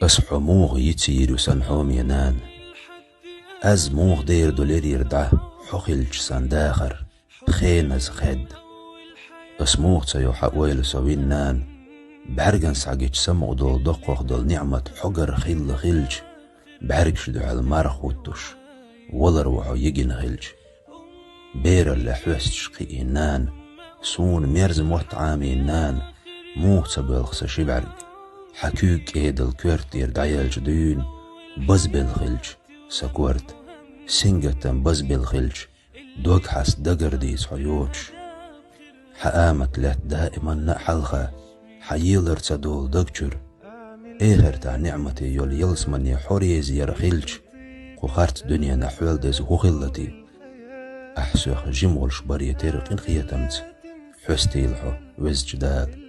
أصحو موغ يتير سنحوم ينان أز موغ دير دولير يردعه حقلج سنداخر خينز خد أسموغ تيو حقويل سوين نان بعرقن سعجج سمو دول دقوخ دول نعمة حقر خيل خلج بعرقش دو على المارخ وطش ولر وحو يجن خلج بير اللي حوست شقي نان سون ميرز موت عامي نان موغ تبالخ شبعرق حكوك ايد الكورت يردعي الجدون بز بالخلج سكورت سنجتن بز بالخلج دوك حس دقر ديس حيوش حقامت لات دائما نحلخة حييلر تدول دقشر ايهر تاع نعمتي يول يلسمني حوريز يرخلج قخارت دنيا نحوال ديز هوخلتي أحسوخ جمول شبري تيرقين خيتمت حستيلحو وز جداد